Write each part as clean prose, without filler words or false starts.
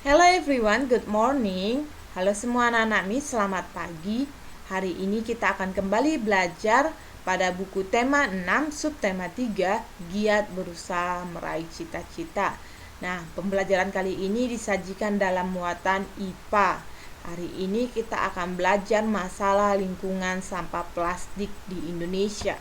Hello everyone, good morning. Halo semua anak-anak Miss, selamat pagi. Hari ini kita akan kembali belajar pada buku tema 6, subtema 3, Giat Berusaha Meraih Cita-Cita. Nah, pembelajaran kali ini disajikan dalam muatan IPA. Hari ini kita akan belajar masalah lingkungan sampah plastik di Indonesia.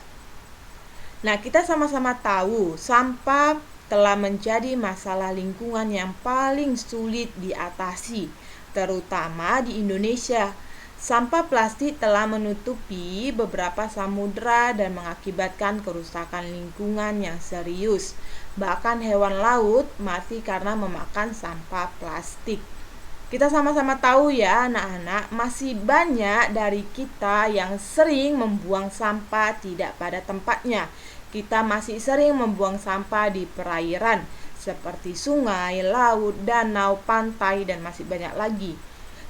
Nah, kita sama-sama tahu sampah telah menjadi masalah lingkungan yang paling sulit diatasi, terutama di Indonesia. Sampah plastik telah menutupi beberapa samudera dan mengakibatkan kerusakan lingkungan yang serius. Bahkan hewan laut mati karena memakan sampah plastik. Kita sama-sama tahu ya anak-anak, masih banyak dari kita yang sering membuang sampah tidak pada tempatnya. Kita masih sering membuang sampah di perairan seperti sungai, laut, danau, pantai, dan masih banyak lagi.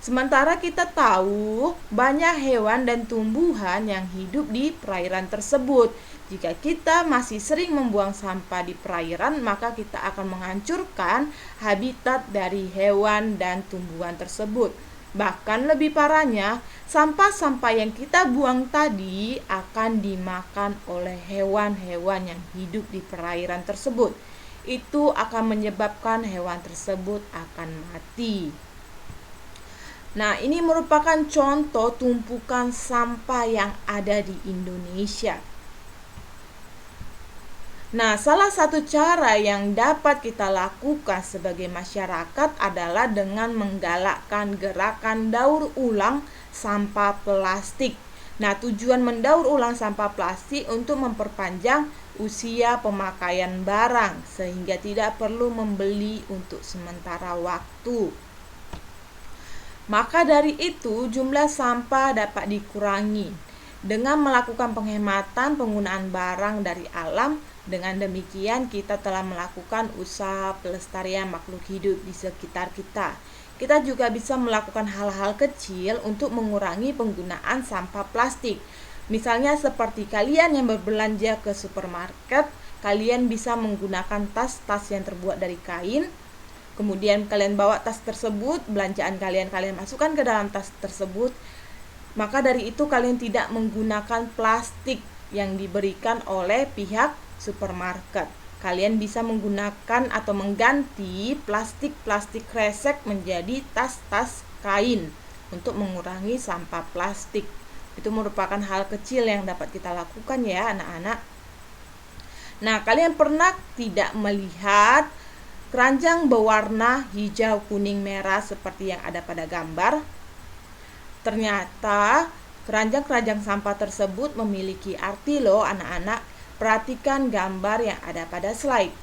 Sementara kita tahu banyak hewan dan tumbuhan yang hidup di perairan tersebut. Jika kita masih sering membuang sampah di perairan, maka kita akan menghancurkan habitat dari hewan dan tumbuhan tersebut. Bahkan lebih parahnya, sampah-sampah yang kita buang tadi akan dimakan oleh hewan-hewan yang hidup di perairan tersebut. Itu akan menyebabkan hewan tersebut akan mati. Nah, ini merupakan contoh tumpukan sampah yang ada di Indonesia. Nah, salah satu cara yang dapat kita lakukan sebagai masyarakat adalah dengan menggalakkan gerakan daur ulang sampah plastik. Nah, tujuan mendaur ulang sampah plastik untuk memperpanjang usia pemakaian barang sehingga tidak perlu membeli untuk sementara waktu. Maka dari itu, jumlah sampah dapat dikurangi dengan melakukan penghematan penggunaan barang dari alam. Dengan demikian, kita telah melakukan usaha pelestarian makhluk hidup di sekitar kita. Kita juga bisa melakukan hal-hal kecil untuk mengurangi penggunaan sampah plastik. Misalnya seperti kalian yang berbelanja ke supermarket, kalian bisa menggunakan tas-tas yang terbuat dari kain. Kemudian kalian bawa tas tersebut, belanjaan kalian masukkan ke dalam tas tersebut. Maka dari itu kalian tidak menggunakan plastik yang diberikan oleh pihak supermarket. Kalian bisa menggunakan atau mengganti plastik kresek menjadi tas-tas kain untuk mengurangi sampah plastik. Itu merupakan hal kecil yang dapat kita lakukan ya anak-anak. Nah, kalian pernah tidak melihat keranjang berwarna hijau, kuning, merah seperti yang ada pada gambar? Ternyata keranjang-keranjang sampah tersebut memiliki arti loh anak-anak. Perhatikan gambar yang ada pada slide.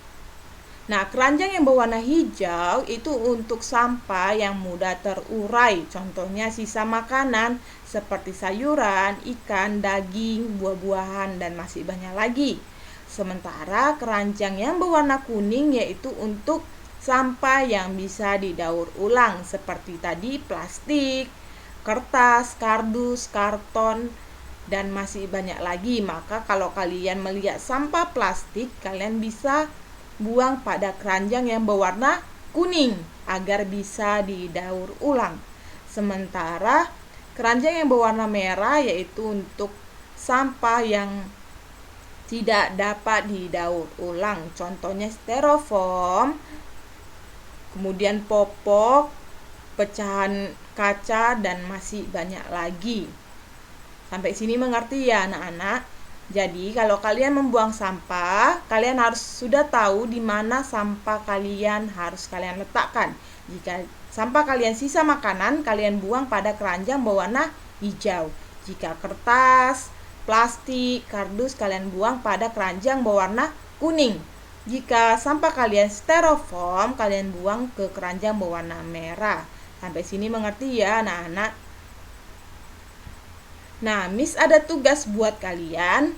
Nah, keranjang yang berwarna hijau itu untuk sampah yang mudah terurai. Contohnya sisa makanan seperti sayuran, ikan, daging, buah-buahan, dan masih banyak lagi. Sementara keranjang yang berwarna kuning yaitu untuk sampah yang bisa didaur ulang seperti tadi plastik, kertas, kardus, karton, dan masih banyak lagi. Maka kalau kalian melihat sampah plastik, kalian bisa buang pada keranjang yang berwarna kuning agar bisa didaur ulang. Sementara keranjang yang berwarna merah yaitu untuk sampah yang tidak dapat didaur ulang. Contohnya styrofoam, kemudian popok, pecahan kaca, dan masih banyak lagi. Sampai sini mengerti ya anak-anak? Jadi kalau kalian membuang sampah, kalian harus sudah tahu di mana sampah kalian harus kalian letakkan. Jika sampah kalian sisa makanan, kalian buang pada keranjang berwarna hijau. Jika kertas, plastik, kardus, kalian buang pada keranjang berwarna kuning. Jika sampah kalian styrofoam, kalian buang ke keranjang berwarna merah. Sampai sini mengerti ya anak-anak? Nah, Miss ada tugas buat kalian.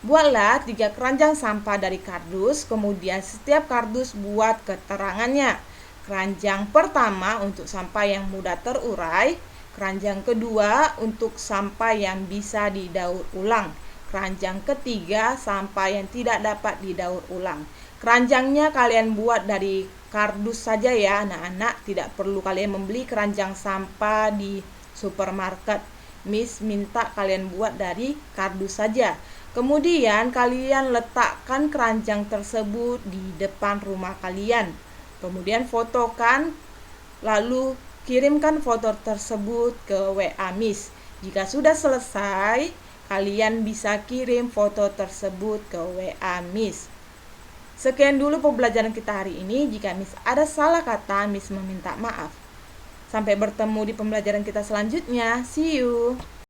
Buatlah 3 keranjang sampah dari kardus, kemudian setiap kardus buat keterangannya. Keranjang pertama untuk sampah yang mudah terurai, keranjang kedua untuk sampah yang bisa didaur ulang, keranjang ketiga sampah yang tidak dapat didaur ulang. Keranjangnya kalian buat dari kardus saja ya anak-anak, tidak perlu kalian membeli keranjang sampah di supermarket. Miss minta kalian buat dari kardus saja. Kemudian kalian letakkan keranjang tersebut di depan rumah kalian. Kemudian fotokan, lalu kirimkan foto tersebut ke WA Miss. Jika sudah selesai, kalian bisa kirim foto tersebut ke WA Miss. Sekian dulu pembelajaran kita hari ini. Jika Miss ada salah kata, Miss meminta maaf. Sampai bertemu di pembelajaran kita selanjutnya. See you.